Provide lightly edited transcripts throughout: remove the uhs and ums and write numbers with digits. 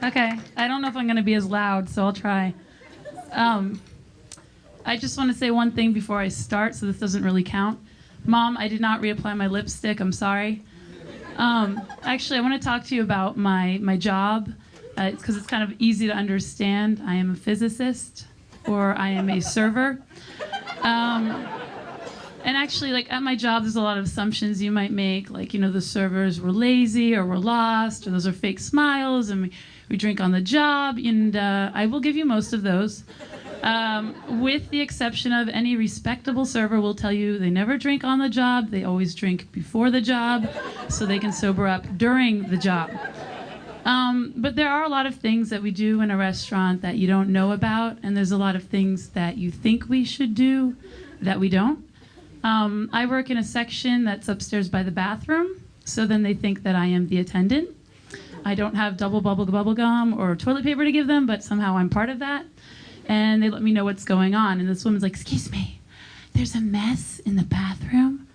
Okay, I don't know if I'm going to be as loud, so I'll try. I just want to say one thing before I start, so this doesn't really count. Mom, I did not reapply my lipstick. I'm sorry. Actually, I want to talk to you about my job, because it's kind of easy to understand. I am a physicist, or I am a server. And actually, like at my job, there's a lot of assumptions you might make, like, you know, the servers were lazy or we're lost, or those are fake smiles, and we drink on the job, and I will give you most of those. With the exception of any respectable server will tell you they never drink on the job, they always drink before the job, so they can sober up during the job. But there are a lot of things that we do in a restaurant that you don't know about, and there's a lot of things that you think we should do that we don't. I work in a section that's upstairs by the bathroom, so then they think that I am the attendant. I don't have double bubble gum or toilet paper to give them, but somehow I'm part of that. And they let me know what's going on. And this woman's like, excuse me, there's a mess in the bathroom.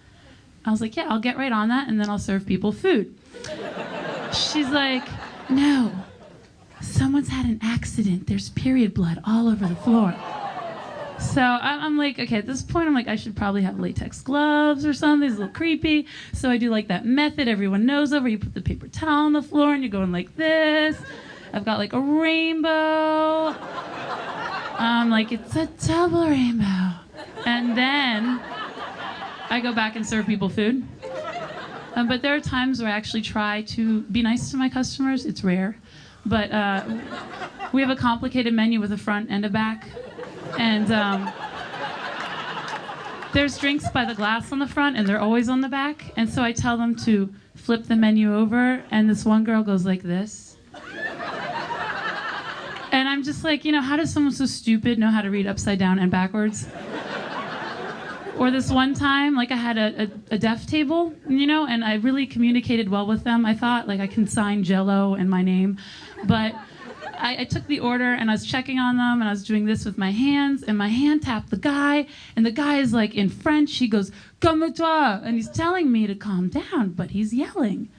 I was like, yeah, I'll get right on that, and then I'll serve people food. She's like, no, someone's had an accident. There's period blood all over the floor. So I'm like, okay, at this point, I'm like, I should probably have latex gloves or something. It's a little creepy. So I do like that method everyone knows of, where you put the paper towel on the floor and you're going like this. I've got like a rainbow. I'm like, it's a double rainbow. And then I go back and serve people food. But there are times where I actually try to be nice to my customers. It's rare. But we have a complicated menu with a front and a back. And there's drinks by the glass on the front, and they're always on the back. And so I tell them to flip the menu over, and this one girl goes like this. And I'm just like, you know, how does someone so stupid know how to read upside down and backwards? Or this one time, like I had a deaf table, you know, and I really communicated well with them. I thought, like, I can sign Jell-O and my name. But I took the order, and I was checking on them, and I was doing this with my hands, and my hand tapped the guy, and the guy is like in French. He goes, calme-toi, and he's telling me to calm down, but he's yelling.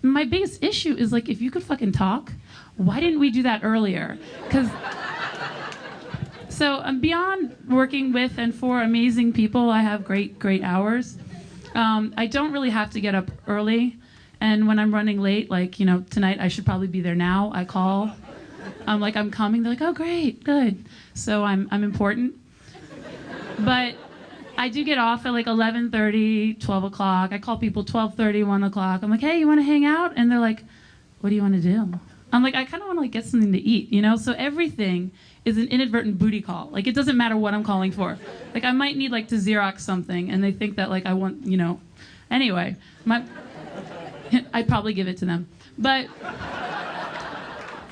My biggest issue is, like, if you could fucking talk, why didn't we do that earlier? So beyond working with and for amazing people, I have great hours. I don't really have to get up early, and when I'm running late, like, you know, tonight I should probably be there now. I call. I'm like, I'm coming. They're like, oh, great, good. So I'm important. But I do get off at like 11:30, 12 o'clock. I call people 12:30, 1 o'clock. I'm like, hey, you want to hang out? And they're like, what do you want to do? I'm like, I kind of want to like get something to eat, you know? So everything is an inadvertent booty call. Like, it doesn't matter what I'm calling for. Like, I might need like to Xerox something, and they think that like I want, you know. Anyway, I'd probably give it to them. But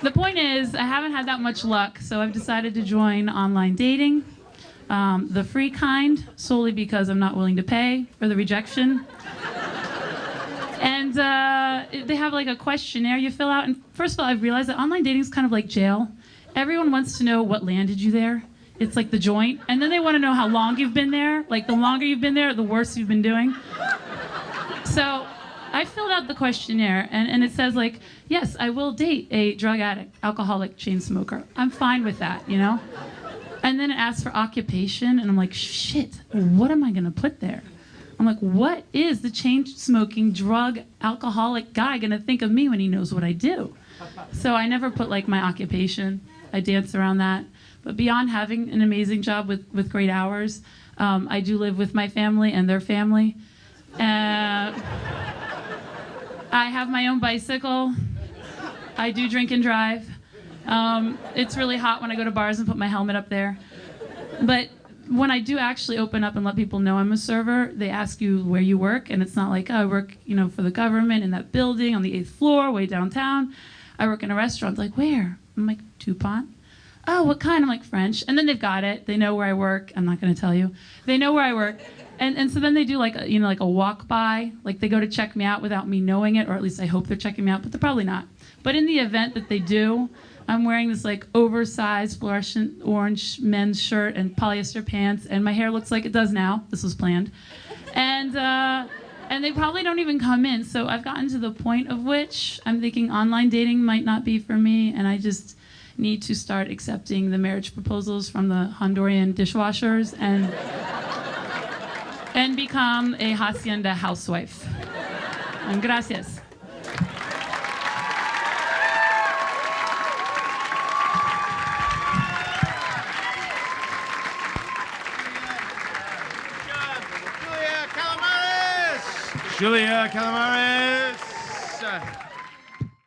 the point is, I haven't had that much luck, so I've decided to join online dating, the free kind, solely because I'm not willing to pay for the rejection. And they have like a questionnaire you fill out. And first of all, I've realized that online dating is kind of like jail. Everyone wants to know what landed you there. It's like the joint. And then they want to know how long you've been there. Like, the longer you've been there, the worse you've been doing. So I filled out the questionnaire, and it says, like, yes, I will date a drug addict, alcoholic, chain smoker. I'm fine with that, you know? And then it asks for occupation, and I'm like, shit, what am I going to put there? I'm like, what is the chain smoking, drug, alcoholic guy going to think of me when he knows what I do? So I never put, like, my occupation. I dance around that. But beyond having an amazing job with great hours, I do live with my family and their family. I have my own bicycle. I do drink and drive. It's really hot when I go to bars and put my helmet up there. But when I do actually open up and let people know I'm a server, they ask you where you work, and it's not like, oh, I work, you know, for the government in that building on the 8th floor, way downtown. I work in a restaurant. Like, where? I'm like, DuPont. Oh, what kind? I'm like, French. And then they've got it. They know where I work. I'm not going to tell you. They know where I work. And so then they do like a, you know, like a walk by. Like, they go to check me out without me knowing it, or at least I hope they're checking me out, but they're probably not. But in the event that they do, I'm wearing this like oversized fluorescent orange men's shirt and polyester pants, and my hair looks like it does now. This was planned. And And they probably don't even come in. So I've gotten to the point of which I'm thinking online dating might not be for me, and I just need to start accepting the marriage proposals from the Honduran dishwashers and become a hacienda housewife. And gracias. Julia Calamares.